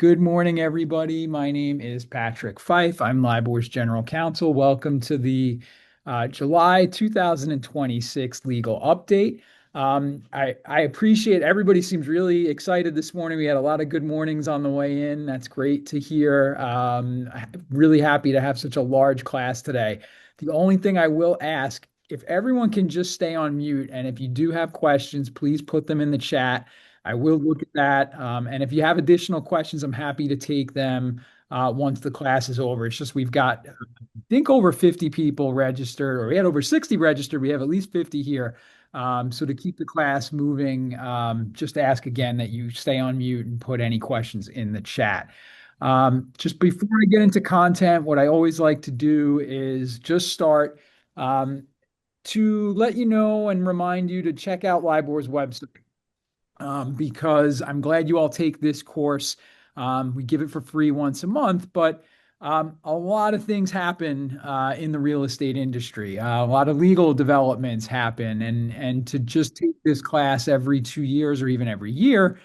Good morning, everybody. My name is Patrick Fife. I'm LIBOR's General Counsel. Welcome to the July 2026 legal update. I appreciate everybody seems really excited this morning. We had a lot of good mornings on the way in. That's great to hear. Really happy to have such a large class today. The only thing I will ask, if everyone can just stay on mute, and if you do have questions, please put them in the chat. I will look at that. And if you have additional questions, I'm happy to take them once the class is over. It's just we've got, I think, over 50 people registered, or we had over 60 registered. We have at least 50 here. So to keep the class moving, just ask again that you stay on mute and put any questions in the chat. Just before I get into content, what I always like to do is just start to let you know and remind you to check out LIBOR's website, because I'm glad you all take this course. We give it for free once a month, but a lot of things happen in the real estate industry. A lot of legal developments happen, and to just take this class every 2 years or even every year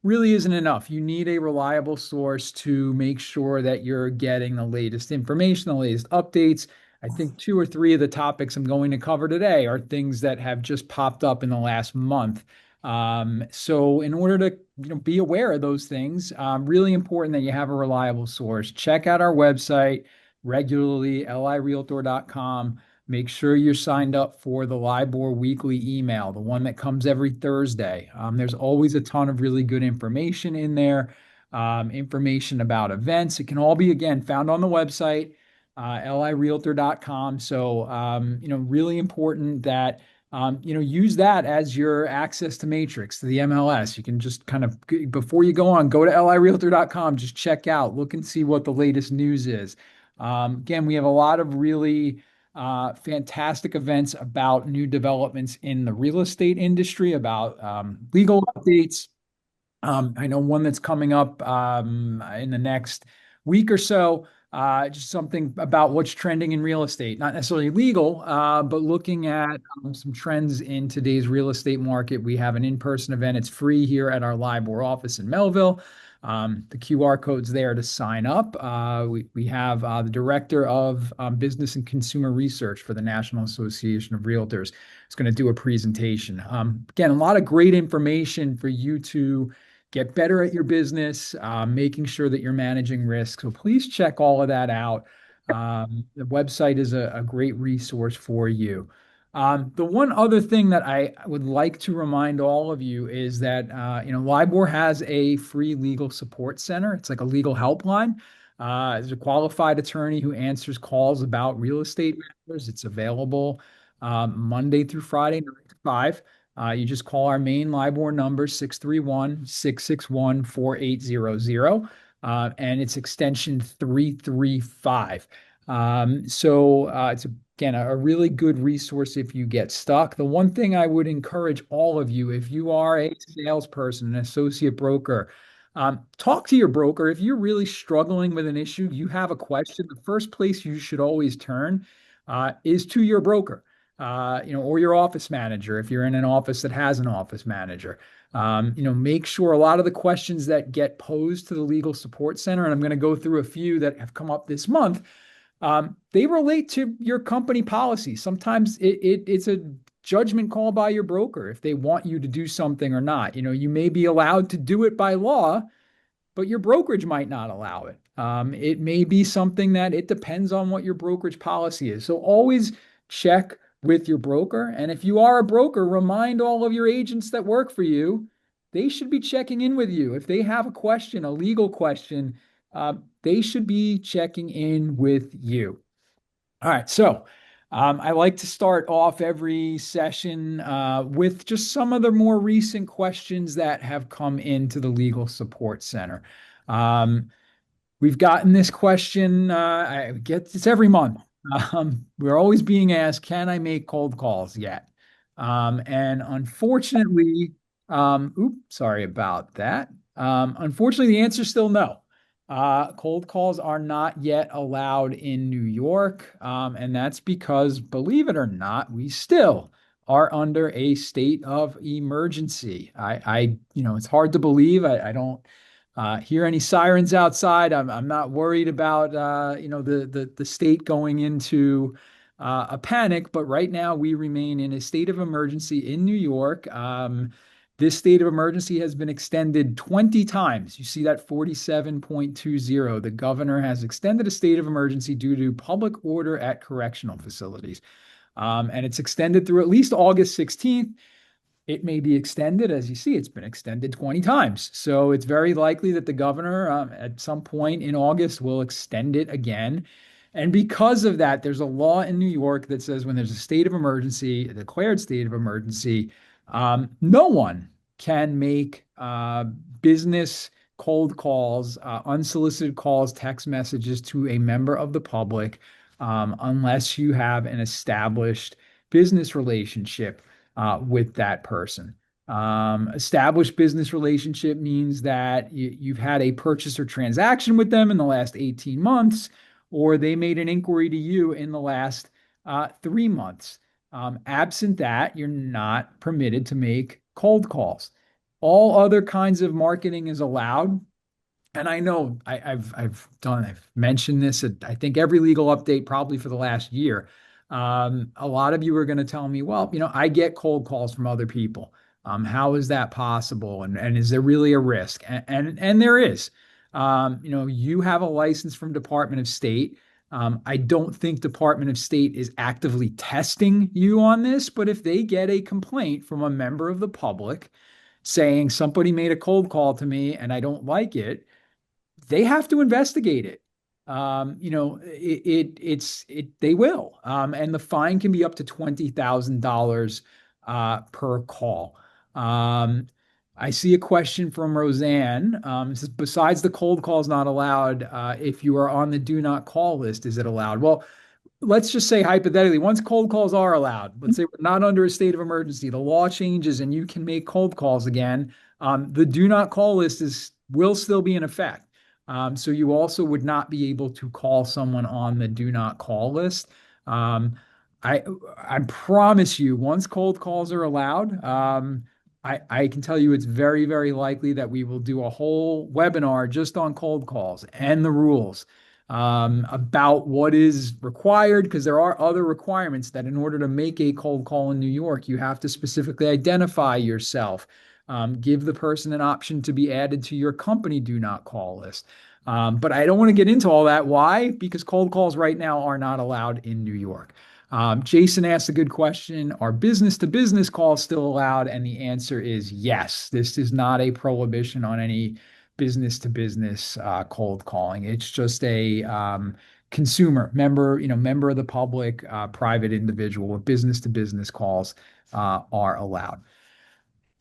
really isn't enough. You need a reliable source to make sure that you're getting the latest information, the latest updates. I think two or three of the topics I'm going to cover today are things that have just popped up in the last month. So in order to be aware of those things, really important that you have a reliable source. Check out our website regularly, lirealtor.com. Make sure you're signed up for the LIBOR weekly email, the one that comes every Thursday. There's always a ton of really good information in there, information about events. It can all be, again, found on the website, lirealtor.com. So, really important that use that as your access to Matrix, to the MLS. You can just kind of, before you go on, go to lirealtor.com, just check out, look and see what the latest news is. Again, we have a lot of really fantastic events about new developments in the real estate industry, about legal updates. I know one that's coming up in the next week or so, just something about what's trending in real estate, not necessarily legal, but looking at some trends in today's real estate market. We have an in-person event. It's free here at our LIBOR office in Melville. The QR code's there to sign up. We have the director of business and consumer research for the National Association of Realtors is going to do a presentation. Again, a lot of great information for you to get better at your business, making sure that you're managing risk. So please check all of that out. The website is a great resource for you. The one other thing that I would like to remind all of you is that LIBOR has a free legal support center. It's like a legal helpline. There's a qualified attorney who answers calls about real estate matters. It's available Monday through Friday, 9 to 5. You just call our main LIBOR number, 631-661-4800, and it's extension 335. It's again a really good resource if you get stuck. The one thing I would encourage all of you, if you are a salesperson, an associate broker, talk to your broker. If you're really struggling with an issue, you have a question, the first place you should always turn is to your broker. Or your office manager, if you're in an office that has an office manager. Make sure a lot of the questions that get posed to the legal support center, and I'm going to go through a few that have come up this month, they relate to your company policy. Sometimes it's a judgment call by your broker if they want you to do something or not. You may be allowed to do it by law, but your brokerage might not allow it. It may be something that it depends on what your brokerage policy is. So always check with your broker. And if you are a broker, remind all of your agents that work for you, they should be checking in with you. If they have a question, a legal question, they should be checking in with you. All right. So I like to start off every session with just some of the more recent questions that have come into the Legal Support Center. We've gotten this question, I get it's every month. We're always being asked, can I make cold calls yet? And unfortunately, sorry about that. Unfortunately, the answer is still no. Cold calls are not yet allowed in New York. And that's because, believe it or not, we still are under a state of emergency. It's hard to believe. I don't hear any sirens outside. I'm not worried about the state going into a panic, but right now we remain in a state of emergency in New York. This state of emergency has been extended 20 times. You see that 47.20. The governor has extended a state of emergency due to public order at correctional facilities. And it's extended through at least August 16th. It may be extended. As you see, it's been extended 20 times. So it's very likely that the governor at some point in August will extend it again. And because of that, there's a law in New York that says when there's a state of emergency, a declared state of emergency, no one can make business cold calls, unsolicited calls, text messages to a member of the public unless you have an established business relationship with that person. Established business relationship means that you've had a purchase or transaction with them in the last 18 months, or they made an inquiry to you in the last 3 months. Absent that, you're not permitted to make cold calls. All other kinds of marketing is allowed. And I know I've mentioned this at I think every legal update probably for the last year. A lot of you are going to tell me, well, I get cold calls from other people. How is that possible? And is there really a risk? And there is. You have a license from Department of State. I don't think Department of State is actively testing you on this, but if they get a complaint from a member of the public saying somebody made a cold call to me and I don't like it, they have to investigate it. They will. And the fine can be up to $20,000 per call. I see a question from Roseanne. It says, besides the cold calls not allowed, if you are on the do not call list, is it allowed? Well, let's just say hypothetically, once cold calls are allowed, let's say we're not under a state of emergency, the law changes and you can make cold calls again. The do not call list will still be in effect. So you also would not be able to call someone on the do not call list. I promise you, once cold calls are allowed, I can tell you it's very, very likely that we will do a whole webinar just on cold calls and the rules about what is required, because there are other requirements that in order to make a cold call in New York, you have to specifically identify yourself. Give the person an option to be added to your company do not call list. But I don't want to get into all that. Why? Because cold calls right now are not allowed in New York. Jason asked a good question. Are business-to-business calls still allowed? And the answer is yes. This is not a prohibition on any business-to-business cold calling. It's just a consumer member of the public, private individual. Business-to-business calls are allowed.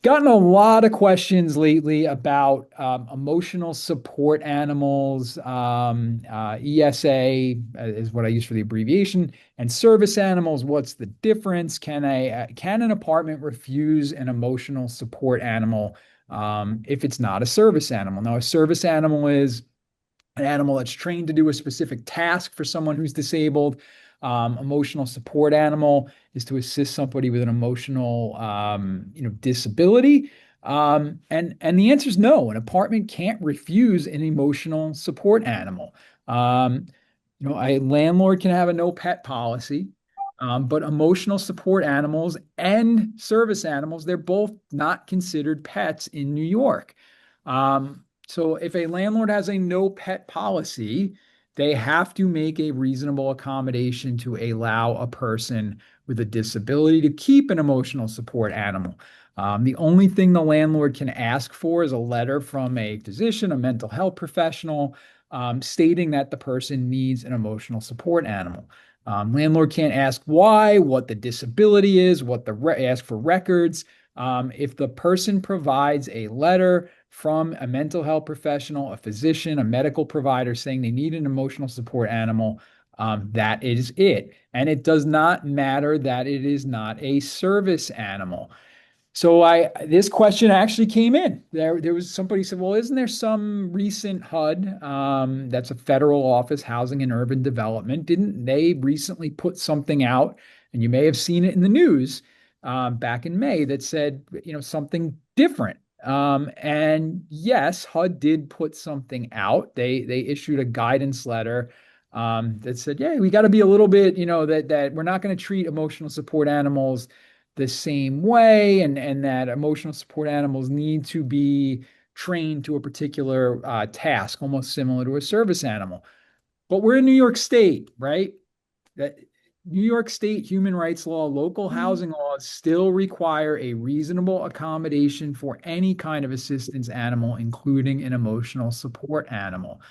Gotten a lot of questions lately about emotional support animals. ESA is what I use for the abbreviation, and service animals. What's the difference? Can an apartment refuse an emotional support animal if it's not a service animal? Now, a service animal is an animal that's trained to do a specific task for someone who's disabled. Emotional support animal is to assist somebody with an emotional, disability. And the answer is no. An apartment can't refuse an emotional support animal. A landlord can have a no pet policy, but emotional support animals and service animals, they're both not considered pets in New York. So if a landlord has a no pet policy, they have to make a reasonable accommodation to allow a person with a disability to keep an emotional support animal. The only thing the landlord can ask for is a letter from a physician, a mental health professional, stating that the person needs an emotional support animal. Landlord can't ask why, what the disability is, ask for records. If the person provides a letter from a mental health professional, a physician, a medical provider saying they need an emotional support animal, that is it. And it does not matter that it is not a service animal. So this question actually came in. There was somebody said, well, isn't there some recent HUD, that's a federal office, Housing and Urban Development, didn't they recently put something out, and you may have seen it in the news back in May, that said, something different. And yes, HUD did put something out. They issued a guidance letter that said, yeah, we got to be a little bit, that we're not going to treat emotional support animals the same way, and that emotional support animals need to be trained to a particular task, almost similar to a service animal. But we're in New York State, right? That New York State human rights law, local housing laws still require a reasonable accommodation for any kind of assistance animal, including an emotional support animal.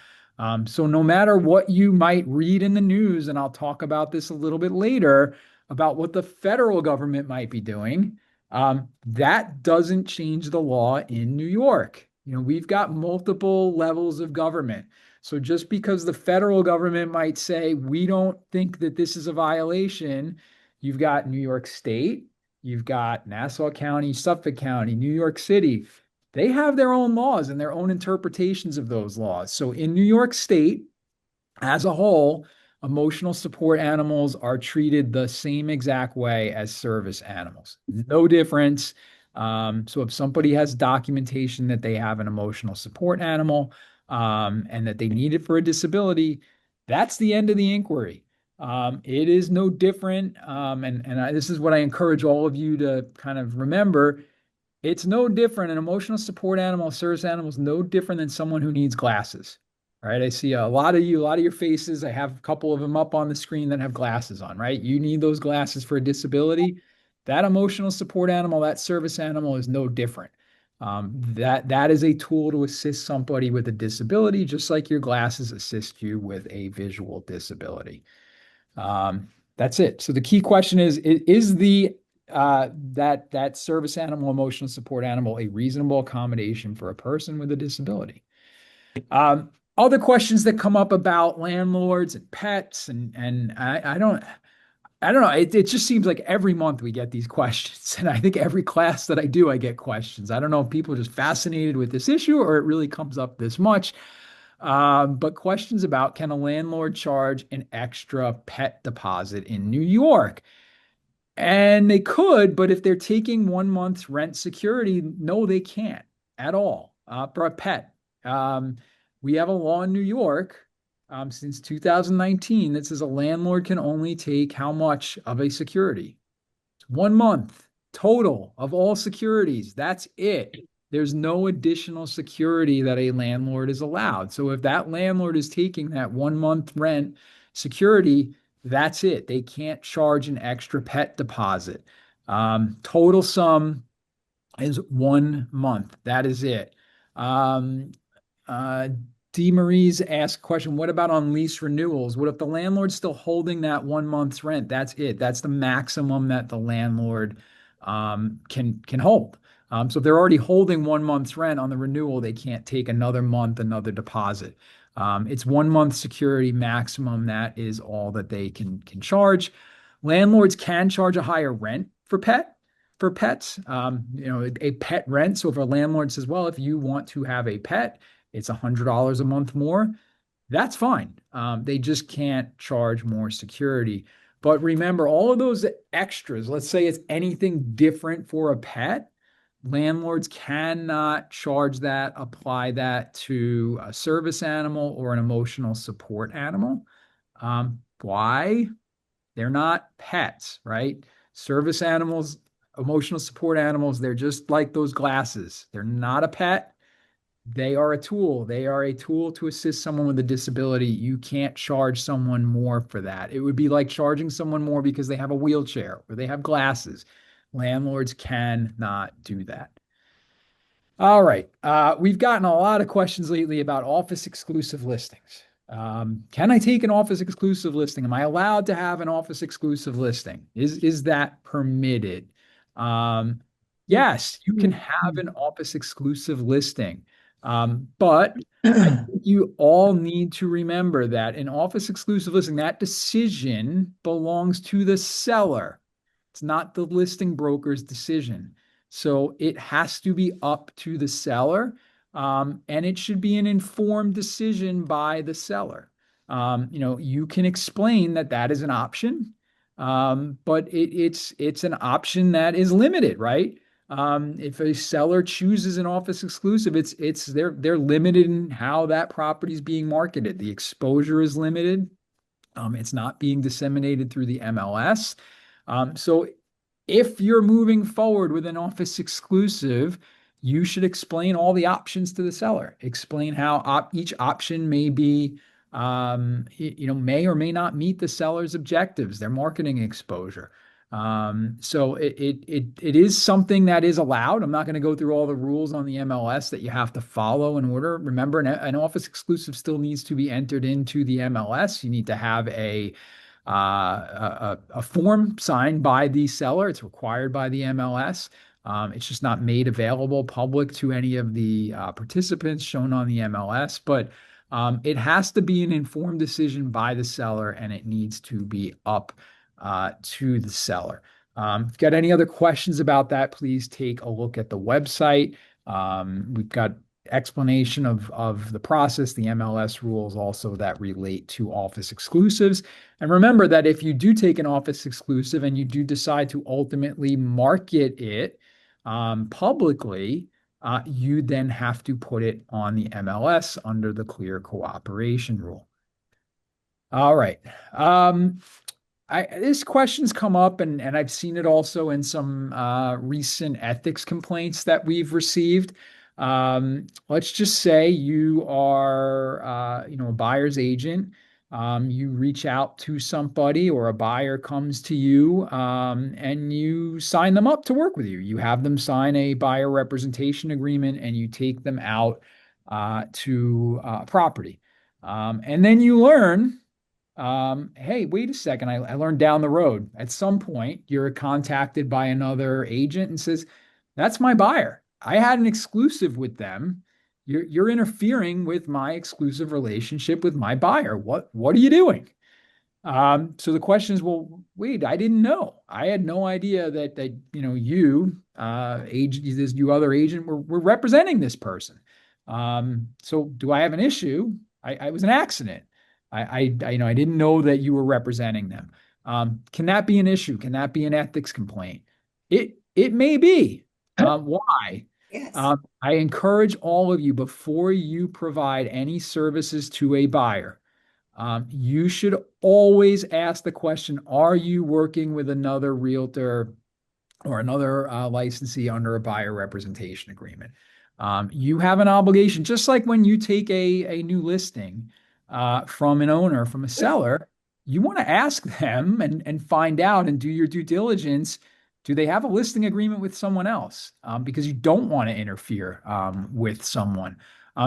So no matter what you might read in the news, and I'll talk about this a little bit later about what the federal government might be doing, that doesn't change the law in New York. We've got multiple levels of government. So just because the federal government might say, we don't think that this is a violation, you've got New York State, you've got Nassau County, Suffolk County, New York City. They have their own laws and their own interpretations of those laws. So in New York State, as a whole, emotional support animals are treated the same exact way as service animals. No difference. So if somebody has documentation that they have an emotional support animal, and that they need it for a disability, that's the end of the inquiry. It is no different. This is what I encourage all of you to kind of remember. It's no different. An emotional support animal, a service animal is no different than someone who needs glasses. Right. I see a lot of you, a lot of your faces. I have a couple of them up on the screen that have glasses on, right? You need those glasses for a disability. That emotional support animal, that service animal is no different. That is a tool to assist somebody with a disability, just like your glasses assist you with a visual disability. That's it. So the key question is the that service animal, emotional support animal, a reasonable accommodation for a person with a disability? Other questions that come up about landlords and pets, and I don't know. It just seems like every month we get these questions. And I think every class that I do, I get questions. I don't know if people are just fascinated with this issue or it really comes up this much. But questions about, can a landlord charge an extra pet deposit in New York? And they could, but if they're taking 1 month's rent security, no, they can't at all for a pet. Um, we have a law in New York since 2019 that says a landlord can only take how much of a security? 1 month total of all securities. That's it. There's no additional security that a landlord is allowed. So if that landlord is taking that 1 month rent security, that's it. They can't charge an extra pet deposit. Total sum is 1 month. That is it. Um, uh, D. Marie's asked a question, what about on lease renewals? What if the landlord's still holding that 1 month's rent? That's it. That's the maximum that the landlord can hold. So if they're already holding 1 month's rent on the renewal, they can't take another month, another deposit. It's 1 month security maximum. That is all that they can charge. Landlords can charge a higher rent for pets. A pet rent. So if a landlord says, well, if you want to have a pet, it's $100 a month more. That's fine. They just can't charge more security. But remember, all of those extras, let's say it's anything different for a pet, landlords cannot charge that, apply that to a service animal or an emotional support animal. Why? They're not pets, right? Service animals, emotional support animals, they're just like those glasses. They're not a pet. They are a tool. They are a tool to assist someone with a disability. You can't charge someone more for that. It would be like charging someone more because they have a wheelchair or they have glasses. Landlords cannot do that. All right. We've gotten a lot of questions lately about office exclusive listings. Can I take an office exclusive listing? Am I allowed to have an office exclusive listing? Is that permitted? Um, yes, you can have an office exclusive listing. But I think you all need to remember that an office exclusive listing, that decision belongs to the seller. It's not the listing broker's decision. So it has to be up to the seller, and it should be an informed decision by the seller. You can explain that that is an option, but it's an option that is limited, right? If a seller chooses an office exclusive, they're limited in how that property is being marketed. The exposure is limited. It's not being disseminated through the MLS. So if you're moving forward with an office exclusive, you should explain all the options to the seller. Explain how each option may be, may or may not meet the seller's objectives, their marketing exposure. So it is something that is allowed. I'm not going to go through all the rules on the MLS that you have to follow in order. Remember, an office exclusive still needs to be entered into the MLS. You need to have a form signed by the seller. It's required by the MLS. It's just not made available public to any of the participants shown on the MLS, but it has to be an informed decision by the seller, and it needs to be up to the seller. If you've got any other questions about that, please take a look at the website. We've got explanation of the process, the MLS rules also that relate to office exclusives. And remember that if you do take an office exclusive and you do decide to ultimately market it publicly, you then have to put it on the MLS under the clear cooperation rule. All right. This question's come up, and I've seen it also in some recent ethics complaints that we've received. Let's just say you are, a buyer's agent. You reach out to somebody, or a buyer comes to you, and you sign them up to work with you. You have them sign a buyer representation agreement, and you take them out to property. And then you learn, hey, wait a second. I learned down the road at some point you're contacted by another agent and says, that's my buyer. I had an exclusive with them. You're interfering with my exclusive relationship with my buyer. What are you doing? So the question is, well, wait, I didn't know. I had no idea that you other agent were representing this person. So do I have an issue? I was an accident. I didn't know that you were representing them. Can that be an issue? Can that be an ethics complaint? It may be. Why? Yes. I encourage all of you, before you provide any services to a buyer, you should always ask the question, are you working with another realtor or another licensee under a buyer representation agreement? You have an obligation, just like when you take a new listing from an owner, from a seller, you want to ask them and find out and do your due diligence. Do they have a listing agreement with someone else? Because you don't want to interfere with someone.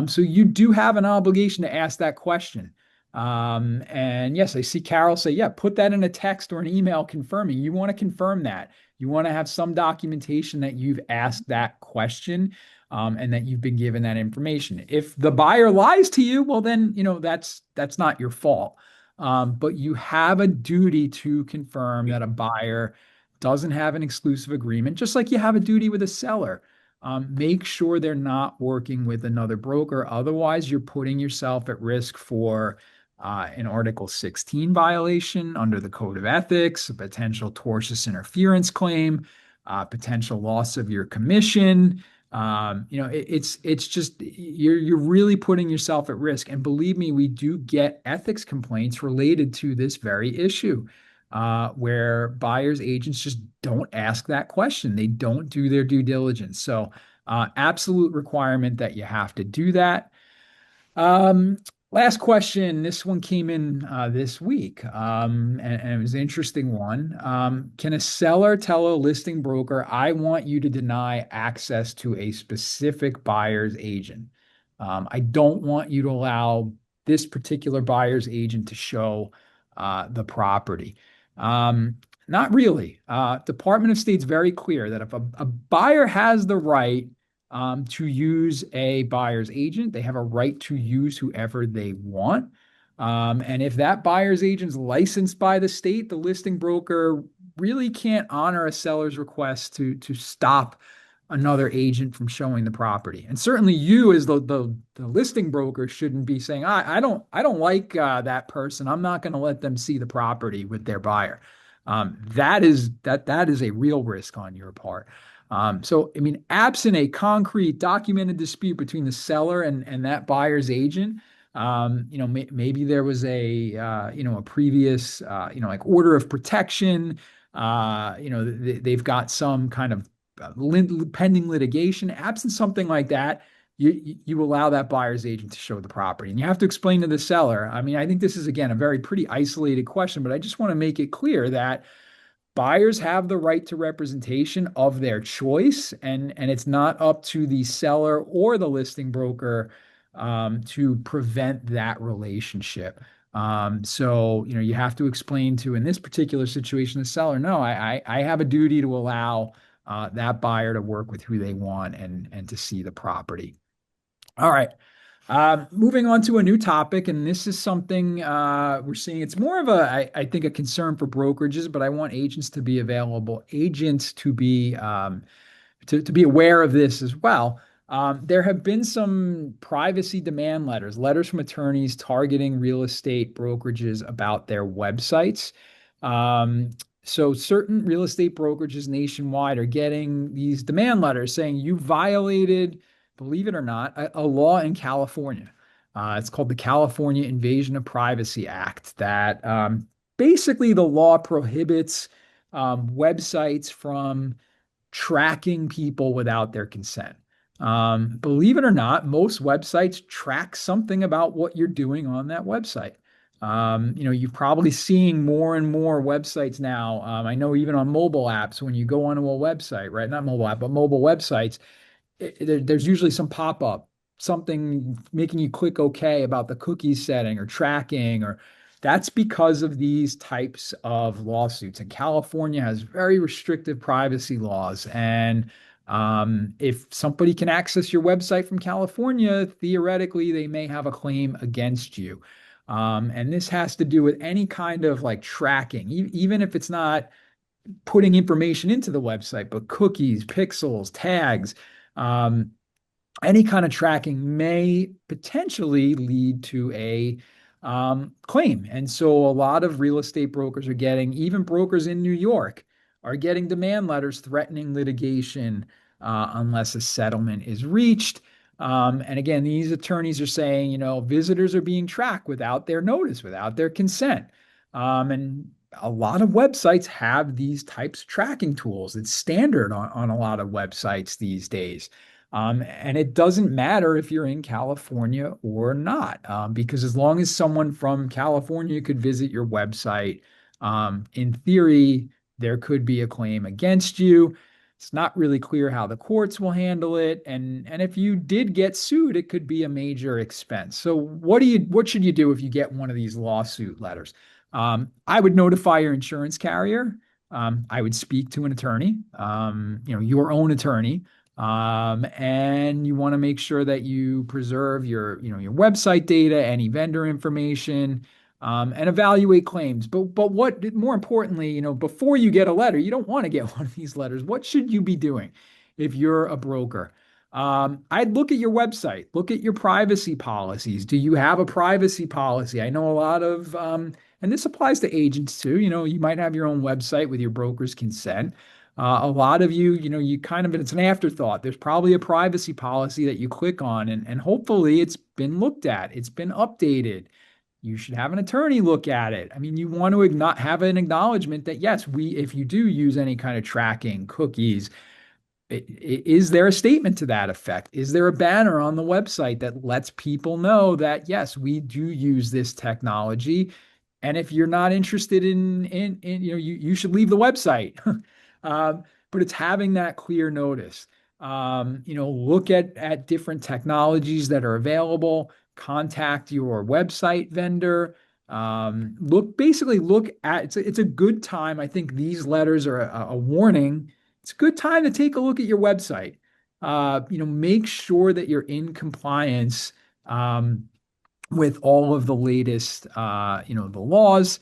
So you do have an obligation to ask that question. And yes, I see Carol say, yeah, put that in a text or an email confirming. You want to confirm that. You want to have some documentation that you've asked that question, and that you've been given that information. If the buyer lies to you, well, then, that's not your fault. But you have a duty to confirm that a buyer doesn't have an exclusive agreement, just like you have a duty with a seller. Make sure they're not working with another broker. Otherwise, you're putting yourself at risk for an Article 16 violation under the Code of Ethics, a potential tortious interference claim, potential loss of your commission. It's just you're really putting yourself at risk. And believe me, we do get ethics complaints related to this very issue, where buyers agents just don't ask that question. They don't do their due diligence. So, absolute requirement that you have to do that. Um, Last question. This one came in this week, and it was an interesting one. Can a seller tell a listing broker, I want you to deny access to a specific buyer's agent? I don't want you to allow this particular buyer's agent to show the property. Not really. Department of State's very clear that if a buyer has the right to use a buyer's agent. They have a right to use whoever they want. And if that buyer's agent's licensed by the state, the listing broker really can't honor a seller's request to stop another agent from showing the property. And certainly you as the listing broker shouldn't be saying, I don't like that person. I'm not going to let them see the property with their buyer. That is a real risk on your part. So, I mean, absent a concrete documented dispute between the seller and that buyer's agent, maybe there was a previous, like order of protection. They've got some kind of pending litigation. Absent something like that, you allow that buyer's agent to show the property, and you have to explain to the seller. I mean, I think this is again a very pretty isolated question, but I just want to make it clear that buyers have the right to representation of their choice, and it's not up to the seller or the listing broker to prevent that relationship. So you have to explain to, in this particular situation, the seller, no, I have a duty to allow that buyer to work with who they want and to see the property. All right. Moving on to a new topic, and this is something we're seeing. It's more of I think, a concern for brokerages, but I want agents to be available, agents to be to be aware of this as well. There have been some privacy demand letters from attorneys targeting real estate brokerages about their websites. Um, so certain real estate brokerages nationwide are getting these demand letters saying you violated, believe it or not, a law in California. It's called the California Invasion of Privacy Act that basically the law prohibits websites from tracking people without their consent. Believe it or not, most websites track something about what you're doing on that website. You're probably seeing more and more websites now. I know even on mobile apps, when you go onto a website, right? Not mobile app, but mobile websites, there's usually some pop-up, something making you click OK about the cookies setting or tracking, or that's because of these types of lawsuits. And California has very restrictive privacy laws. And if somebody can access your website from California, theoretically, they may have a claim against you. And this has to do with any kind of like tracking, even if it's not putting information into the website, but cookies, pixels, tags. Um, any kind of tracking may potentially lead to a claim. And so a lot of real estate brokers are getting, even brokers in New York, are getting demand letters threatening litigation unless a settlement is reached. And again, these attorneys are saying, visitors are being tracked without their notice, without their consent. And a lot of websites have these types of tracking tools. It's standard on a lot of websites these days. And it doesn't matter if you're in California or not, because as long as someone from California could visit your website, in theory, there could be a claim against you. It's not really clear how the courts will handle it. And if you did get sued, it could be a major expense. So what should you do if you get one of these lawsuit letters? I would notify your insurance carrier. I would speak to an attorney, your own attorney. And you want to make sure that you preserve your website data, any vendor information, and evaluate claims. But what more importantly, before you get a letter, you don't want to get one of these letters. What should you be doing if you're a broker? I'd look at your website, look at your privacy policies. Do you have a privacy policy? I know a lot of, and this applies to agents too. You might have your own website with your broker's consent. A lot of you kind of, it's an afterthought. There's probably a privacy policy that you click on, and hopefully it's been looked at, it's been updated. You should have an attorney look at it. I mean, you want to not have an acknowledgement that yes, if you do use any kind of tracking, cookies, is there a statement to that effect? Is there a banner on the website that lets people know that yes, we do use this technology? And if you're not interested in you should leave the website. But it's having that clear notice. Look at different technologies that are available, contact your website vendor. Look at it's a good time. I think these letters are a warning. It's a good time to take a look at your website. Make sure that you're in compliance with all of the latest, the laws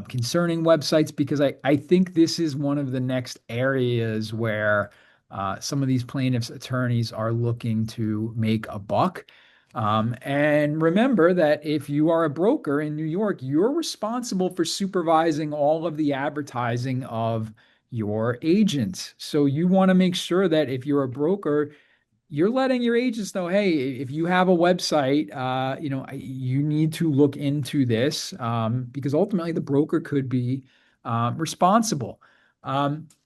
concerning websites, because I think this is one of the next areas where some of these plaintiffs' attorneys are looking to make a buck. And remember that if you are a broker in New York, you're responsible for supervising all of the advertising of your agents. So you want to make sure that if you're a broker, you're letting your agents know, hey, if you have a website, you need to look into this, because ultimately the broker could be responsible.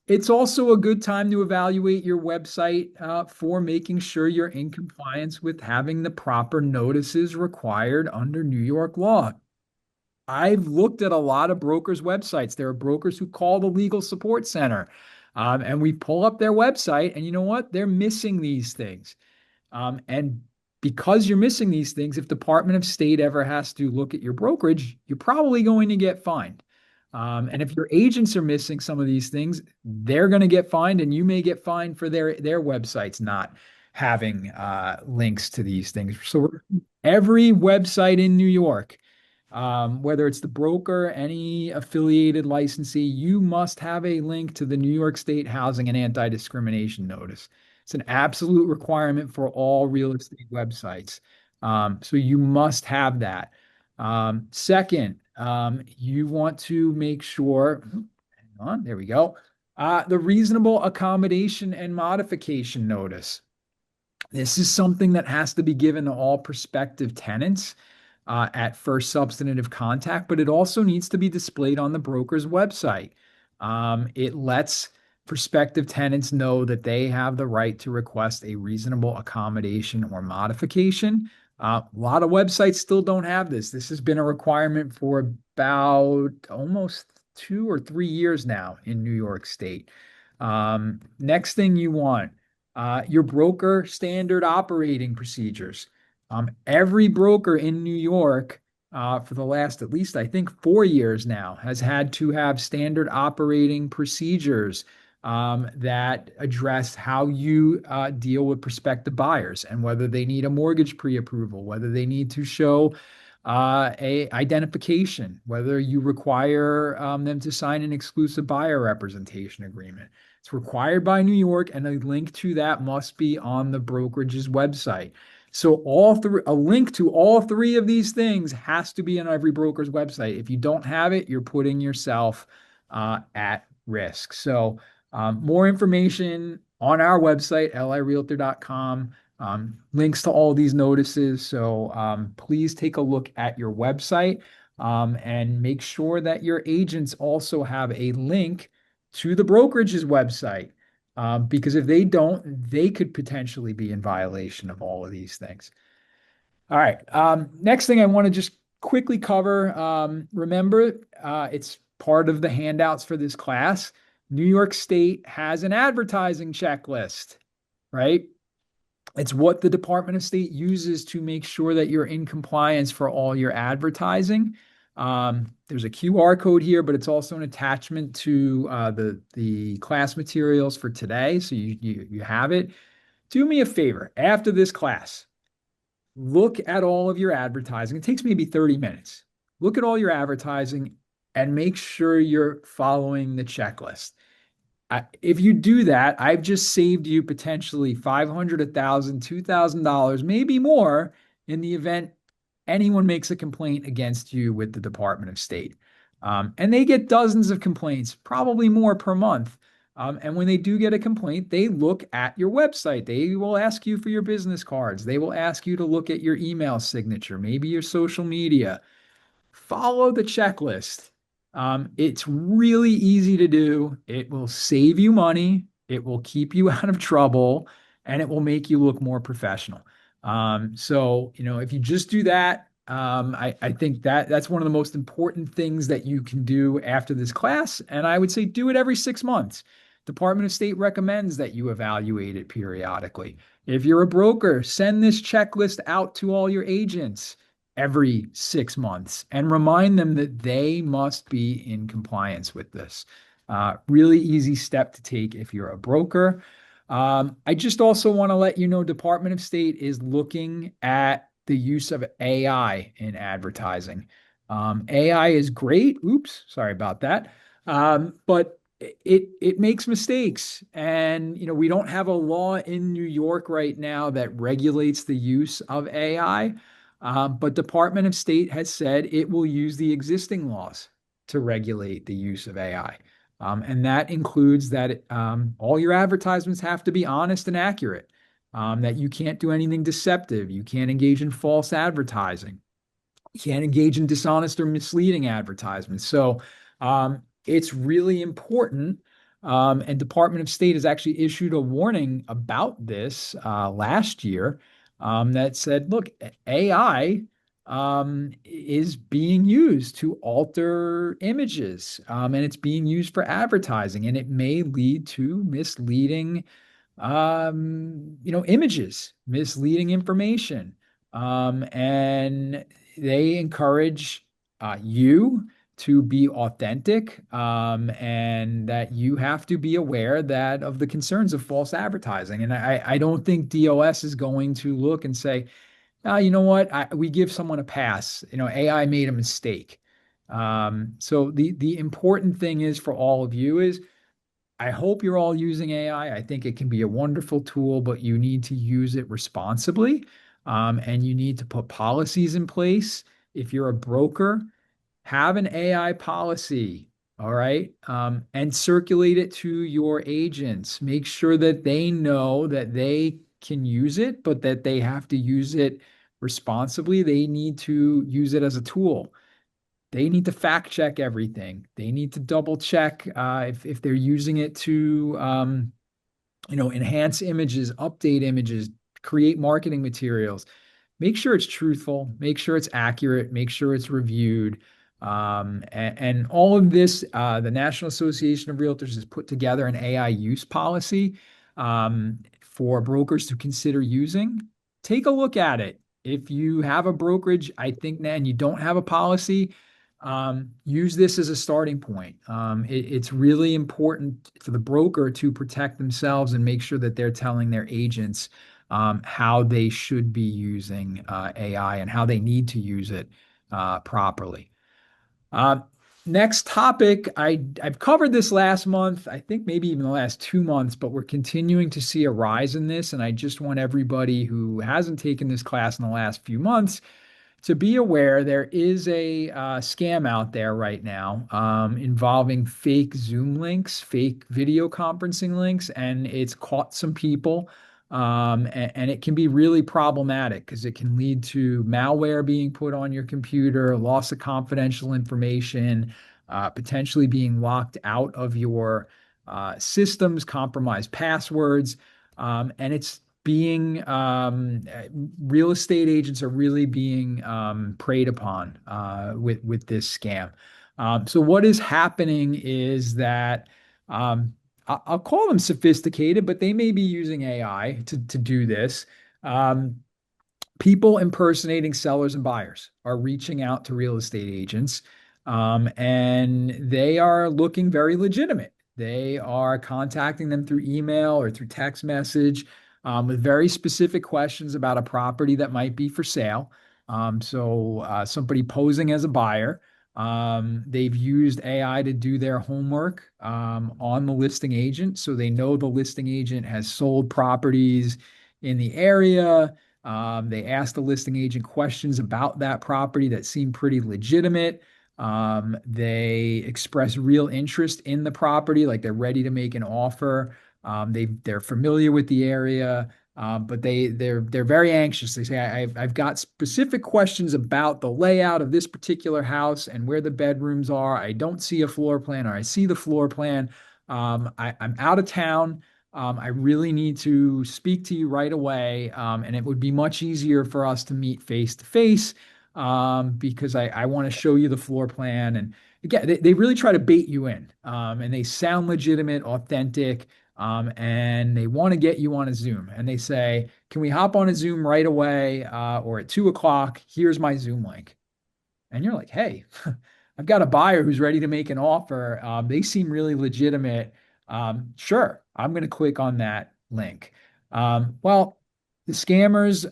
It's also a good time to evaluate your website for making sure you're in compliance with having the proper notices required under New York law. I've looked at a lot of brokers' websites. There are brokers who call the legal support center, and we pull up their website, and you know what? They're missing these things. And because you're missing these things, if Department of State ever has to look at your brokerage, you're probably going to get fined. And if your agents are missing some of these things, they're going to get fined, and you may get fined for their websites not having links to these things. So every website in New York, whether it's the broker, any affiliated licensee, you must have a link to the New York State Housing and Anti-Discrimination Notice. It's an absolute requirement for all real estate websites. So you must have that. Second, you want to make sure, hang on, there we go. The reasonable accommodation and modification notice. This is something that has to be given to all prospective tenants at first substantive contact, but it also needs to be displayed on the broker's website. It lets prospective tenants know that they have the right to request a reasonable accommodation or modification. A lot of websites still don't have this. This has been a requirement for about almost 2 or 3 years now in New York State. Next thing you want, your broker standard operating procedures. Every broker in New York for the last at least, I think, 4 years now has had to have standard operating procedures that address how you deal with prospective buyers and whether they need a mortgage pre-approval, whether they need to show a identification, whether you require them to sign an exclusive buyer representation agreement. It's required by New York, and a link to that must be on the brokerage's website. So a link to all three of these things has to be on every broker's website. If you don't have it, you're putting yourself at risk. So more information on our website, lirealtor.com. Links to all these notices. So please take a look at your website and make sure that your agents also have a link to the brokerage's website. Because if they don't, they could potentially be in violation of all of these things. All right. Next thing I want to just quickly cover. Remember, it's part of the handouts for this class. New York State has an advertising checklist, right? It's what the Department of State uses to make sure that you're in compliance for all your advertising. There's a QR code here, but it's also an attachment to the class materials for today. So you have it. Do me a favor after this class, look at all of your advertising. It takes maybe 30 minutes. Look at all your advertising and make sure you're following the checklist. If you do that, I've just saved you potentially $500, $1,000, $2,000, maybe more in the event anyone makes a complaint against you with the Department of State. And they get dozens of complaints, probably more per month. And when they do get a complaint, they look at your website. They will ask you for your business cards. They will ask you to look at your email signature, maybe your social media. Follow the checklist. It's really easy to do. It will save you money. It will keep you out of trouble, and it will make you look more professional. So, if you just do that, I think that's one of the most important things that you can do after this class. And I would say do it every 6 months. Department of State recommends that you evaluate it periodically. If you're a broker, send this checklist out to all your agents every 6 months and remind them that they must be in compliance with this. Really easy step to take if you're a broker. I just also want to let you know Department of State is looking at the use of AI in advertising. AI is great. Oops, sorry about that. But it makes mistakes, and we don't have a law in New York right now that regulates the use of AI. But Department of State has said it will use the existing laws to regulate the use of AI. And that includes that all your advertisements have to be honest and accurate, that you can't do anything deceptive. You can't engage in false advertising. You can't engage in dishonest or misleading advertisements. So it's really important. And Department of State has actually issued a warning about this last year that said, look, AI is being used to alter images, and it's being used for advertising, and it may lead to misleading images, misleading information. And they encourage you to be authentic, and that you have to be aware that of the concerns of false advertising. And I don't think DOS is going to look and say, you know what, we give someone a pass. AI made a mistake. So the important thing is for all of you is I hope you're all using AI. I think it can be a wonderful tool, but you need to use it responsibly. And you need to put policies in place. If you're a broker, have an AI policy, all right? And circulate it to your agents. Make sure that they know that they can use it, but that they have to use it responsibly. They need to use it as a tool. They need to fact check everything. They need to double check if they're using it to enhance images, update images, create marketing materials. Make sure it's truthful, make sure it's accurate, make sure it's reviewed. And all of this, the National Association of Realtors has put together an AI use policy for brokers to consider using. Take a look at it. If you have a brokerage, I think, and you don't have a policy, use this as a starting point. It's really important for the broker to protect themselves and make sure that they're telling their agents how they should be using AI and how they need to use it properly. Uh, Next topic, I've covered this last month, I think maybe even the last 2 months, but we're continuing to see a rise in this. And I just want everybody who hasn't taken this class in the last few months to be aware there is a scam out there right now involving fake Zoom links, fake video conferencing links, and it's caught some people. And it can be really problematic because it can lead to malware being put on your computer, loss of confidential information, potentially being locked out of your systems, compromised passwords. And it's being real estate agents are really being preyed upon with this scam. So what is happening is that I'll call them sophisticated, but they may be using AI to do this. Um, People impersonating sellers and buyers are reaching out to real estate agents, and they are looking very legitimate. They are contacting them through email or through text message with very specific questions about a property that might be for sale. Somebody posing as a buyer. They've used AI to do their homework on the listing agent. So they know the listing agent has sold properties in the area. They asked the listing agent questions about that property that seemed pretty legitimate. They express real interest in the property, like they're ready to make an offer. They're familiar with the area, but they're very anxious. They say, I've got specific questions about the layout of this particular house and where the bedrooms are. I don't see a floor plan, or I see the floor plan. I'm out of town. I really need to speak to you right away. And it would be much easier for us to meet face to face because I want to show you the floor plan. And again, they really try to bait you in, and they sound legitimate, authentic, and they want to get you on a Zoom. And they say, can we hop on a Zoom right away or at 2 o'clock? Here's my Zoom link. And you're like, hey, I've got a buyer who's ready to make an offer. They seem really legitimate. Sure, I'm going to click on that link. Well, the scammers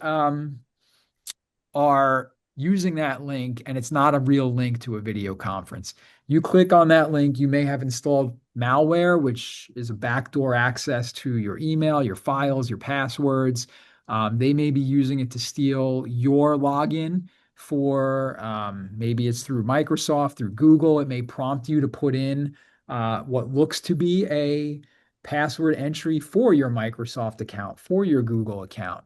are using that link, and it's not a real link to a video conference. You click on that link, you may have installed malware, which is a backdoor access to your email, your files, your passwords. They may be using it to steal your login for maybe it's through Microsoft, through Google. It may prompt you to put in what looks to be a password entry for your Microsoft account, for your Google account.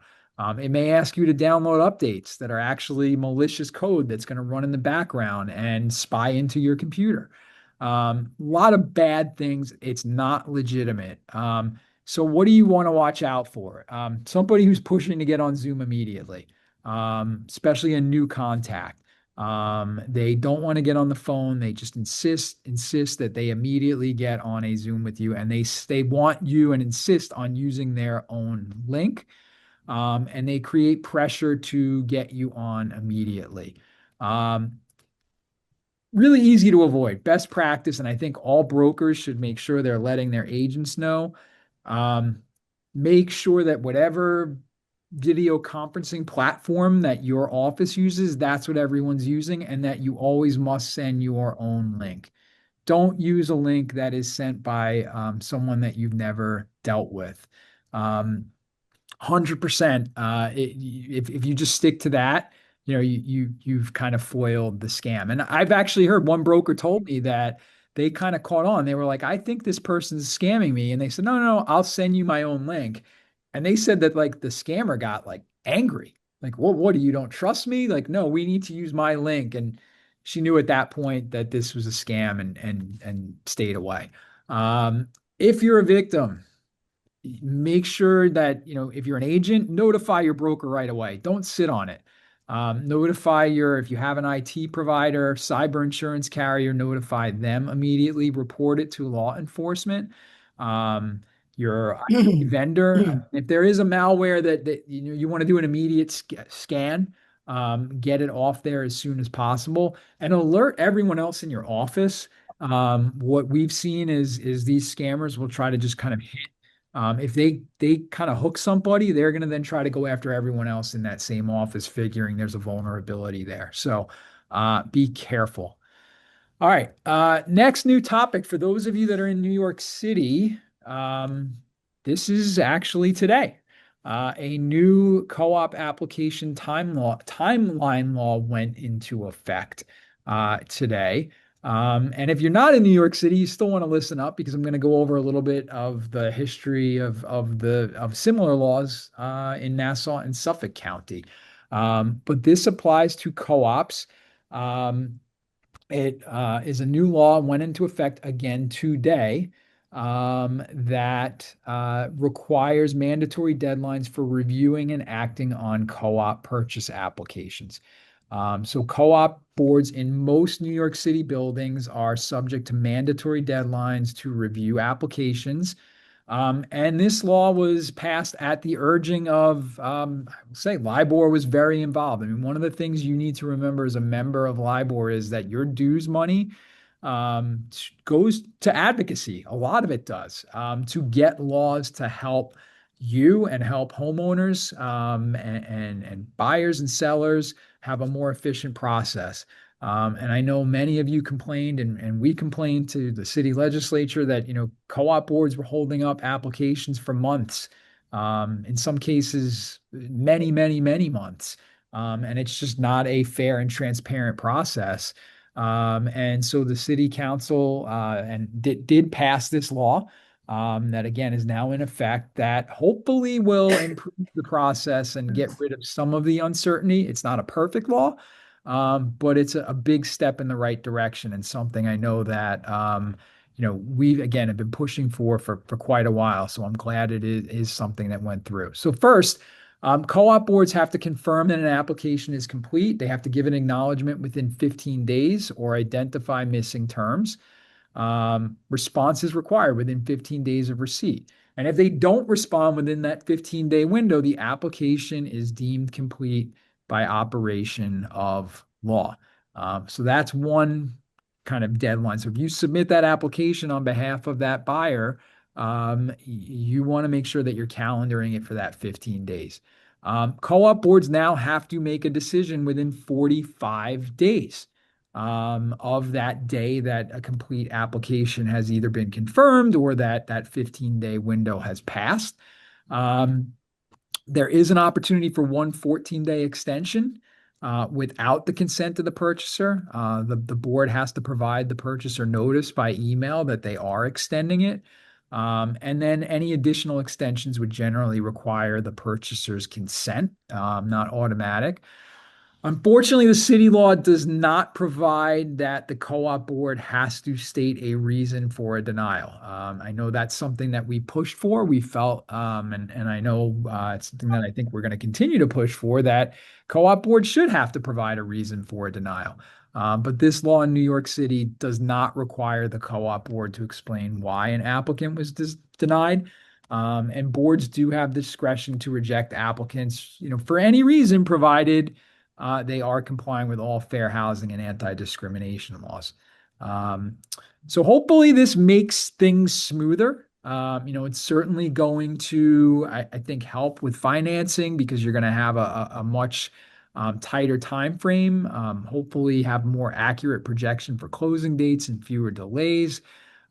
It may ask you to download updates that are actually malicious code that's going to run in the background and spy into your computer. A lot of bad things. It's not legitimate. So what do you want to watch out for? Somebody who's pushing to get on Zoom immediately, especially a new contact. They don't want to get on the phone. They just insist that they immediately get on a Zoom with you, and they want you and insist on using their own link. And they create pressure to get you on immediately. Really easy to avoid. Best practice, and I think all brokers should make sure they're letting their agents know. Um, Make sure that whatever video conferencing platform that your office uses, that's what everyone's using, and that you always must send your own link. Don't use a link that is sent by someone that you've never dealt with. 100%. If you just stick to that, you've kind of foiled the scam. And I've actually heard one broker told me that they kind of caught on. They were like, I think this person's scamming me. And they said, no, I'll send you my own link. And they said that like the scammer got like angry. Like, what do you don't trust me? Like, no, we need to use my link. And she knew at that point that this was a scam and stayed away. If you're a victim, make sure that, if you're an agent, notify your broker right away. Don't sit on it. Notify if you have an IT provider, cyber insurance carrier, notify them immediately, report it to law enforcement. Your IT vendor, if there is a malware that you want to do an immediate scan, get it off there as soon as possible and alert everyone else in your office. What we've seen is these scammers will try to just kind of hit if they kind of hook somebody, they're going to then try to go after everyone else in that same office, figuring there's a vulnerability there. So be careful. All right. Next new topic for those of you that are in New York City. This is actually today. A new co-op application timeline law went into effect today. And if you're not in New York City, you still want to listen up because I'm going to go over a little bit of the history of similar laws in Nassau and Suffolk County. But this applies to co-ops. It is a new law, went into effect again today, that requires mandatory deadlines for reviewing and acting on co-op purchase applications. So co-op boards in most New York City buildings are subject to mandatory deadlines to review applications. And this law was passed at the urging of, I would say, LIBOR was very involved. I mean, one of the things you need to remember as a member of LIBOR is that your dues money goes to advocacy. A lot of it does, to get laws to help you and help homeowners and buyers and sellers have a more efficient process. And I know many of you complained, and we complained to the city legislature that, co-op boards were holding up applications for months, in some cases, many, many, many months. And it's just not a fair and transparent process. And so the city council did pass this law, that again is now in effect, that hopefully will improve the process and get rid of some of the uncertainty. It's not a perfect law, but it's a big step in the right direction and something I know that we again have been pushing for quite a while. So I'm glad it is something that went through. So first, co-op boards have to confirm that an application is complete. They have to give an acknowledgement within 15 days or identify missing terms. Response is required within 15 days of receipt. And if they don't respond within that 15-day window, the application is deemed complete by operation of law. So that's one kind of deadline. So if you submit that application on behalf of that buyer, you want to make sure that you're calendaring it for that 15 days. Co-op boards now have to make a decision within 45 days of that day that a complete application has either been confirmed or that 15-day window has passed. There is an opportunity for one 14-day extension. without the consent of the purchaser. The board has to provide the purchaser notice by email that they are extending it. And then any additional extensions would generally require the purchaser's consent, not automatic. Unfortunately, the city law does not provide that the co-op board has to state a reason for a denial. I know that's something that we pushed for. We felt, and I know it's something that I think we're going to continue to push for, that co-op board should have to provide a reason for a denial. But this law in New York City does not require the co-op board to explain why an applicant was denied. And boards do have discretion to reject applicants, for any reason, provided they are complying with all fair housing and anti-discrimination laws. So hopefully this makes things smoother. It's certainly going to, I think, help with financing because you're going to have a much tighter time frame. Hopefully have more accurate projection for closing dates and fewer delays.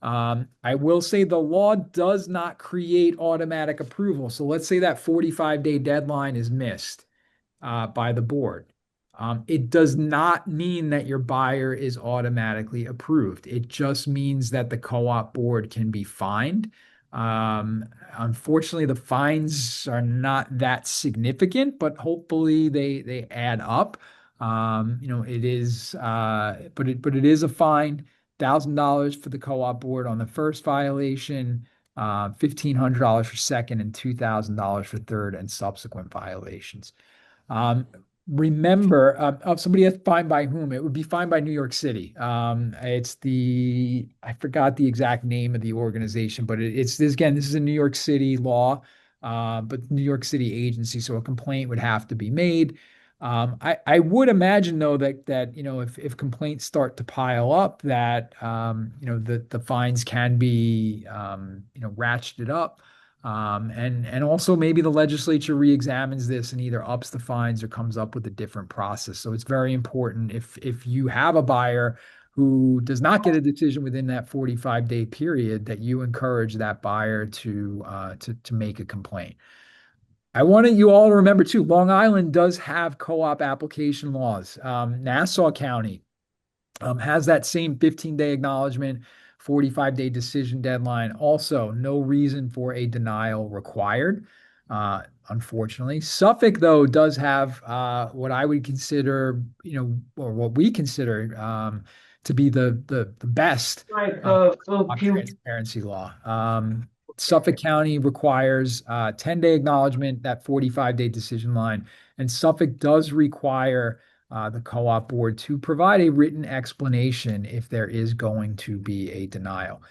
I will say the law does not create automatic approval. So let's say that 45-day deadline is missed by the board. It does not mean that your buyer is automatically approved. It just means that the co-op board can be fined. Unfortunately, the fines are not that significant, but hopefully they add up. It is, but it is a fine, $1,000 for the co-op board on the first violation, $1,500 for second, and $2,000 for third and subsequent violations. Remember, somebody has fined by whom? It would be fined by New York City. I forgot the exact name of the organization, but it's this again, this is a New York City law, but New York City agency, so a complaint would have to be made. I would imagine though that if complaints start to pile up, that the fines can be ratcheted up. And also maybe the legislature reexamines this and either ups the fines or comes up with a different process. So it's very important if you have a buyer who does not get a decision within that 45-day period, that you encourage that buyer to make a complaint. I wanted you all to remember too, Long Island does have co-op application laws. Nassau County has that same 15-day acknowledgement, 45-day decision deadline. Also, no reason for a denial required, unfortunately. Suffolk, though, does have what I would consider, or what we consider to be the best transparency law. Suffolk County requires 10-day acknowledgement, that 45-day decision line, and Suffolk does require the co-op board to provide a written explanation if there is going to be a denial.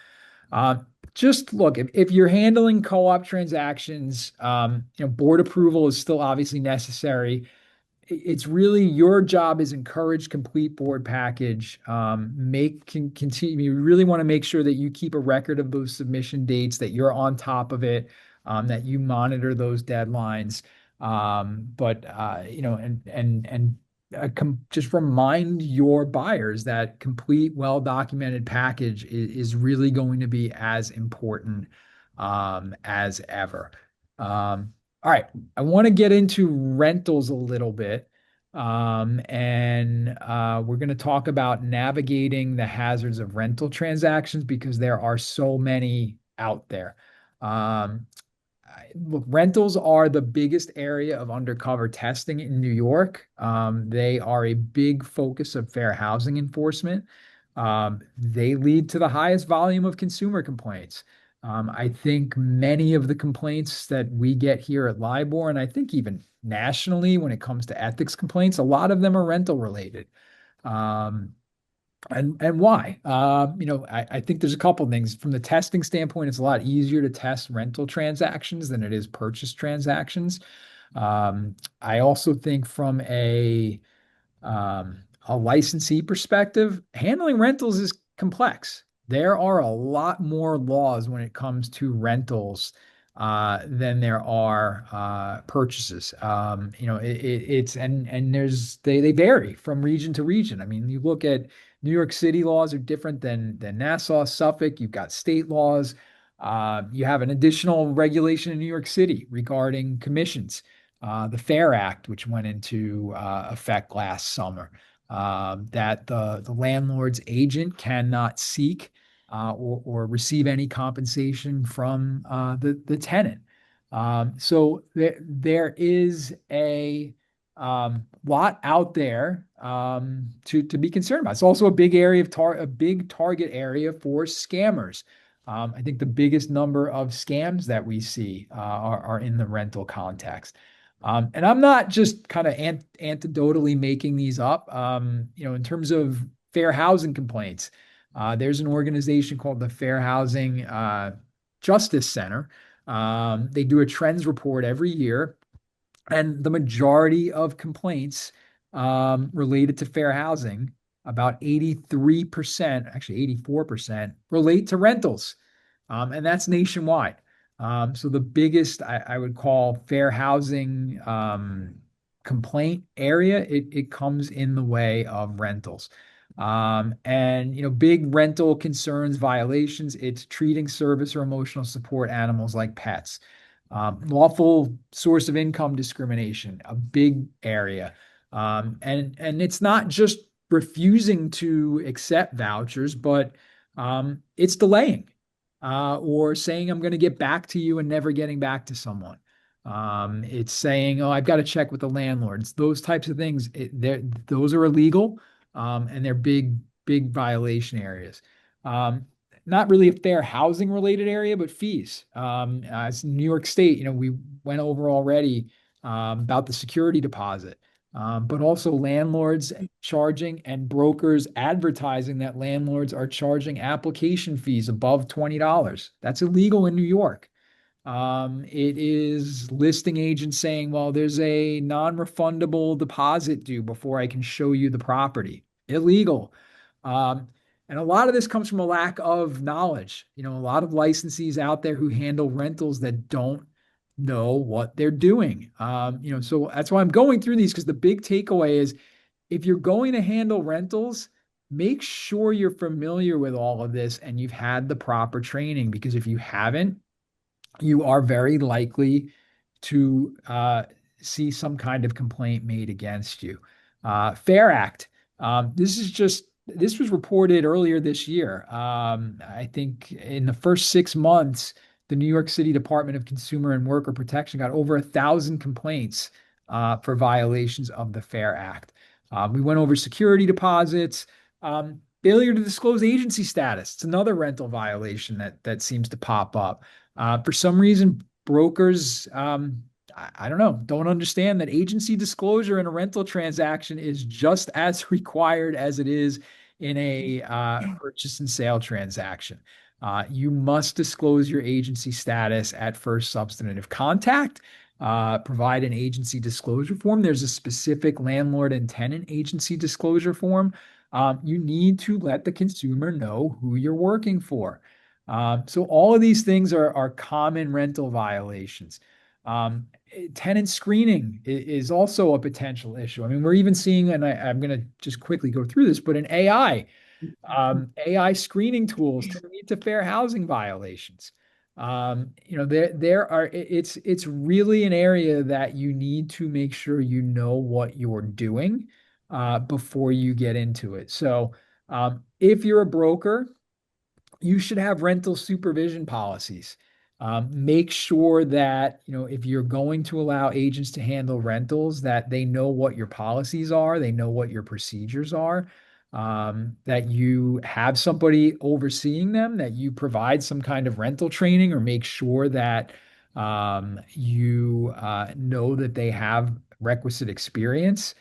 Just look, if you're handling co-op transactions, board approval is still obviously necessary. It's really your job is encourage complete board package. Continue. You really want to make sure that you keep a record of those submission dates, that you're on top of it, that you monitor those deadlines. Just remind your buyers that complete, well-documented package is really going to be as important as ever. All right, I want to get into rentals a little bit. And we're going to talk about navigating the hazards of rental transactions because there are so many out there. Look, rentals are the biggest area of undercover testing in New York. They are a big focus of fair housing enforcement. They lead to the highest volume of consumer complaints. I think many of the complaints that we get here at LIBOR, and I think even nationally when it comes to ethics complaints, a lot of them are rental related. And why? I think there's a couple of things. From the testing standpoint, it's a lot easier to test rental transactions than it is purchase transactions. I also think from a licensee perspective, handling rentals is complex. There are a lot more laws when it comes to rentals than there are purchases. They vary from region to region. I mean, you look at New York City laws are different than Nassau, Suffolk. You've got state laws. You have an additional regulation in New York City regarding commissions. the Fair Act, which went into effect last summer, that the landlord's agent cannot seek or receive any compensation from the tenant. So there is a lot out there to be concerned about. It's also a big area of a big target area for scammers. I think the biggest number of scams that we see are in the rental context. And I'm not just kind of anecdotally making these up. In terms of fair housing complaints, there's an organization called the Fair Housing Justice Center. They do a trends report every year, and the majority of complaints related to fair housing, about 83%, actually 84%, relate to rentals. And that's nationwide. So the biggest I would call fair housing complaint area, it comes in the way of rentals. And big rental concerns, violations, it's treating service or emotional support animals like pets. Lawful source of income discrimination, a big area. And it's not just refusing to accept vouchers, but it's delaying or saying I'm going to get back to you and never getting back to someone. It's saying, oh, I've got to check with the landlords. Those types of things, those are illegal, and they're big violation areas. Not really a fair housing related area, but fees. As New York State, we went over already about the security deposit, but also landlords charging and brokers advertising that landlords are charging application fees above $20. That's illegal in New York. It is listing agents saying, well, there's a non-refundable deposit due before I can show you the property. Illegal. Um, and a lot of this comes from a lack of knowledge. A lot of licensees out there who handle rentals that don't know what they're doing. So that's why I'm going through these, because the big takeaway is if you're going to handle rentals, make sure you're familiar with all of this and you've had the proper training, because if you haven't, you are very likely to see some kind of complaint made against you. Fair Act. This was reported earlier this year. I think in the first 6 months, the New York City Department of Consumer and Worker Protection got over 1,000 complaints for violations of the Fair Act. We went over security deposits, failure to disclose agency status. It's another rental violation that seems to pop up. For some reason, brokers, I don't know, don't understand that agency disclosure in a rental transaction is just as required as it is in a purchase and sale transaction. You must disclose your agency status at first substantive contact. Provide an agency disclosure form. There's a specific landlord and tenant agency disclosure form. You need to let the consumer know who you're working for. So all of these things are common rental violations. Tenant screening is also a potential issue. I mean, we're even seeing, and I'm going to just quickly go through this, but an AI screening tools to lead to fair housing violations. It's really an area that you need to make sure you know what you're doing before you get into it. So if you're a broker, you should have rental supervision policies. Make sure that, if you're going to allow agents to handle rentals, that they know what your policies are, they know what your procedures are, that you have somebody overseeing them, that you provide some kind of rental training, or make sure that you know that they have requisite experience.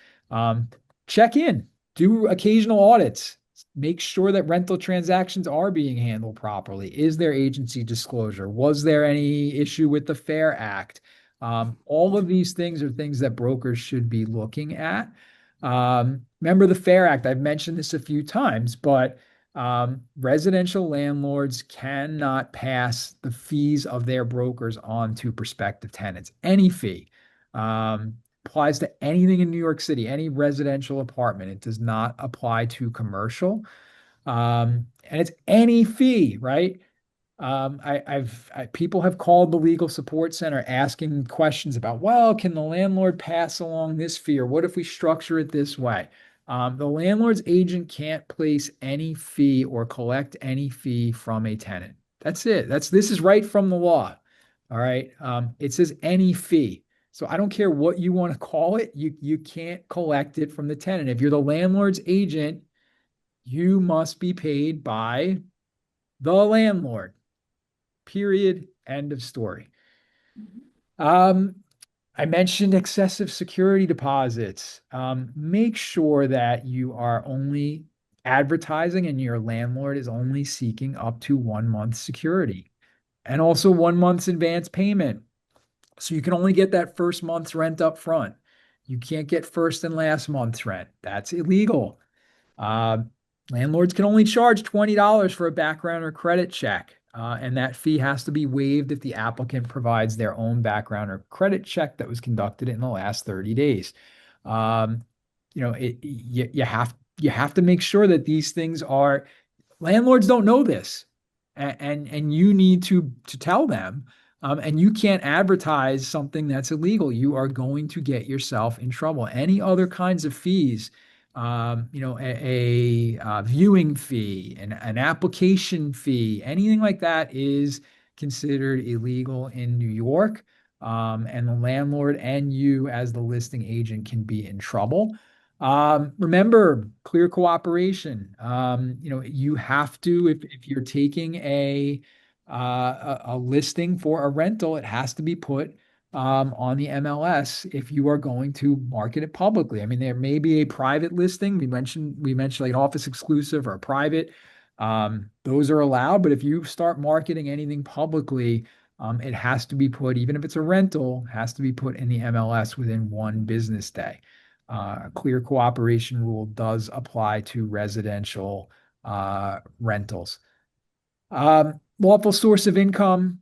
Check in, do occasional audits. Make sure that rental transactions are being handled properly. Is there agency disclosure? Was there any issue with the Fair Act? All of these things are things that brokers should be looking at. Remember the Fair Act. I've mentioned this a few times, but residential landlords cannot pass the fees of their brokers on to prospective tenants. Any fee. Applies to anything in New York City, any residential apartment. It does not apply to commercial. And it's any fee, right? People have called the legal support center asking questions about, well, can the landlord pass along this fee, or what if we structure it this way? The landlord's agent can't place any fee or collect any fee from a tenant. That's it. This is right from the law. All right. It says any fee. So I don't care what you want to call it. You can't collect it from the tenant. If you're the landlord's agent, you must be paid by the landlord. Period. End of story. Um, I mentioned excessive security deposits. Make sure that you are only advertising and your landlord is only seeking up to 1 month security and also 1 month's advance payment. So you can only get that first month's rent up front. You can't get first and last month's rent. That's illegal. Uh, Landlords can only charge $20 for a background or credit check, and that fee has to be waived if the applicant provides their own background or credit check that was conducted in the last 30 days. Um, you have to make sure that these things are landlords don't know this, and you need to tell them. And you can't advertise something that's illegal. You are going to get yourself in trouble. Any other kinds of fees, a viewing fee, an application fee, anything like that is considered illegal in New York. And the landlord and you, as the listing agent, can be in trouble. Remember, clear cooperation. You have to, if you're taking a listing for a rental, it has to be put on the MLS if you are going to market it publicly. I mean, there may be a private listing. We mentioned like an office exclusive or a private. Those are allowed, but if you start marketing anything publicly, it has to be put, even if it's a rental, has to be put in the MLS within 1 business day. Clear cooperation rule does apply to residential rentals. Lawful source of income.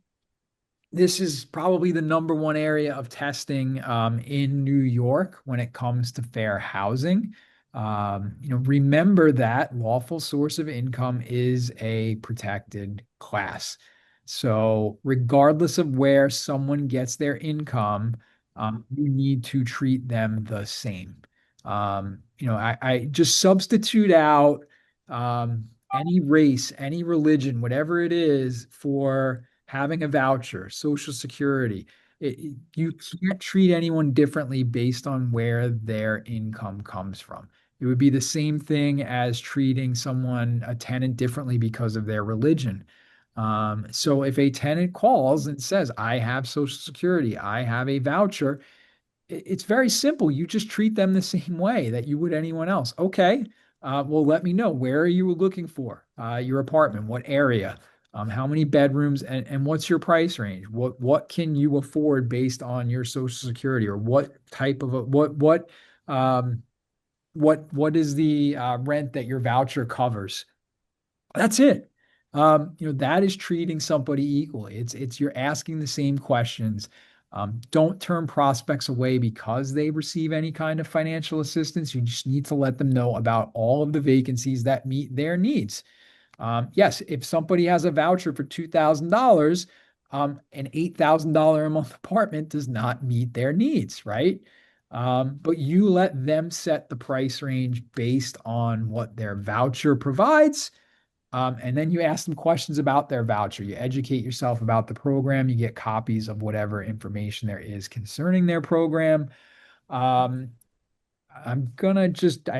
This is probably the number one area of testing in New York when it comes to fair housing. Remember that lawful source of income is a protected class. So, regardless of where someone gets their income, you need to treat them the same. I just substitute out any race, any religion, whatever it is, for having a voucher, Social Security. You can't treat anyone differently based on where their income comes from. It would be the same thing as treating a tenant differently because of their religion. So if a tenant calls and says, I have Social Security, I have a voucher, it's very simple. You just treat them the same way that you would anyone else. Okay. Well, let me know. Where are you looking for your apartment? What area? How many bedrooms? And what's your price range? What can you afford based on your Social Security, or what type of what is the rent that your voucher covers? That's it. That is treating somebody equally. It's you're asking the same questions. Don't turn prospects away because they receive any kind of financial assistance. You just need to let them know about all of the vacancies that meet their needs. Yes, if somebody has a voucher for $2,000, an $8,000 a month apartment does not meet their needs, right? But you let them set the price range based on what their voucher provides. And then you ask them questions about their voucher. You educate yourself about the program. You get copies of whatever information there is concerning their program. Um, I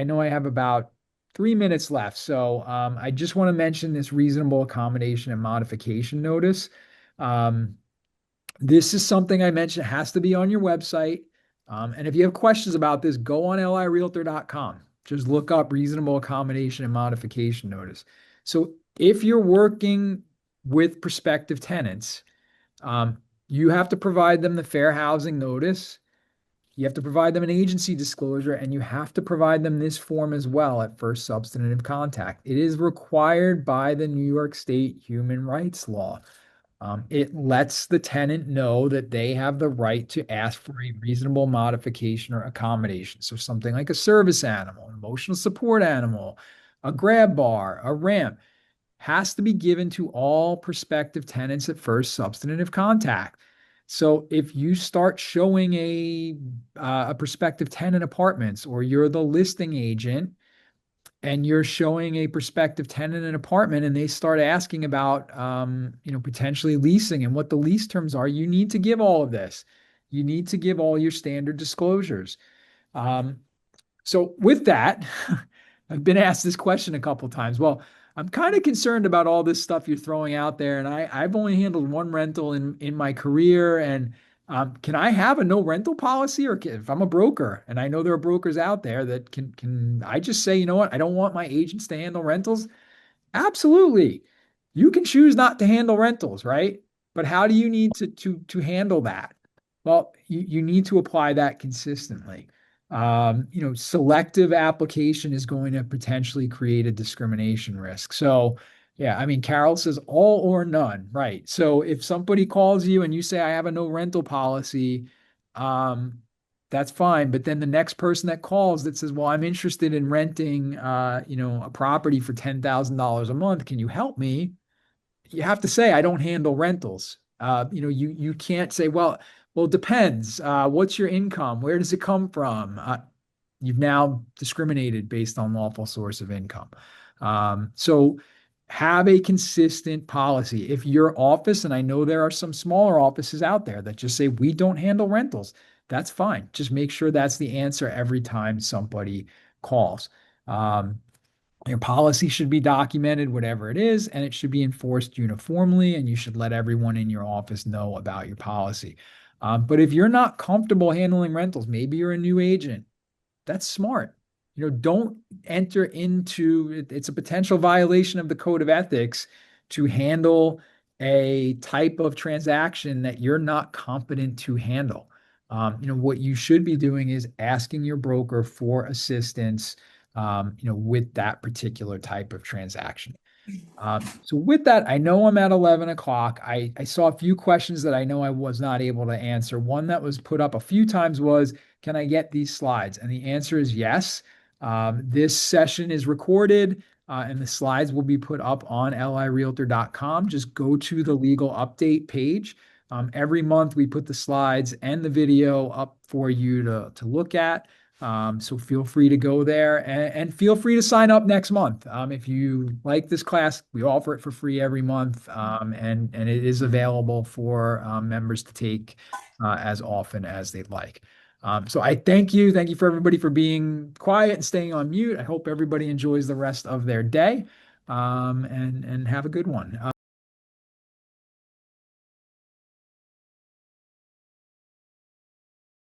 know I have about 3 minutes left. So I just want to mention this reasonable accommodation and modification notice. Um, this is something I mentioned, it has to be on your website. And if you have questions about this, go on lirealtor.com. Just look up reasonable accommodation and modification notice. So if you're working with prospective tenants, you have to provide them the fair housing notice. You have to provide them an agency disclosure, and you have to provide them this form as well at first substantive contact. It is required by the New York State human rights law. It lets the tenant know that they have the right to ask for a reasonable modification or accommodation. So something like a service animal, an emotional support animal, a grab bar, a ramp. has to be given to all prospective tenants at first substantive contact. So if you start showing a prospective tenant apartments, or you're the listing agent and you're showing a prospective tenant an apartment, and they start asking about potentially leasing and what the lease terms are, you need to give all of this. You need to give all your standard disclosures. Um, so with that, I've been asked this question a couple times. Well, I'm kind of concerned about all this stuff you're throwing out there, and I've only handled one rental in my career. And can I have a no rental policy, or if I'm a broker, and I know there are brokers out there that can I just say, you know what, I don't want my agents to handle rentals? Absolutely. You can choose not to handle rentals, right? But how do you need to handle that? Well, you need to apply that consistently. Selective application is going to potentially create a discrimination risk. So, yeah, I mean, Carol says all or none, right? So if somebody calls you and you say, I have a no rental policy, um, that's fine. But then the next person that calls that says, well, I'm interested in renting, a property for $10,000 a month. Can you help me? You have to say, I don't handle rentals. You can't say, well, it depends. What's your income? Where does it come from? You've now discriminated based on lawful source of income. So have a consistent policy. If your office, and I know there are some smaller offices out there that just say, we don't handle rentals, that's fine. Just make sure that's the answer every time somebody calls. Um, your policy should be documented, whatever it is, and it should be enforced uniformly, and you should let everyone in your office know about your policy. But if you're not comfortable handling rentals, maybe you're a new agent, that's smart. Don't enter into it's a potential violation of the code of ethics to handle a type of transaction that you're not competent to handle. What you should be doing is asking your broker for assistance, with that particular type of transaction. So with that, I know I'm at 11 o'clock. I saw a few questions that I know I was not able to answer. One that was put up a few times was, can I get these slides? And the answer is yes. This session is recorded, and the slides will be put up on lirealtor.com. Just go to the legal update page. Every month we put the slides and the video up for you to look at. So feel free to go there, and feel free to sign up next month. If you like this class, we offer it for free every month, and it is available for members to take as often as they'd like. So I thank you. Thank you for everybody for being quiet and staying on mute. I hope everybody enjoys the rest of their day, and have a good one.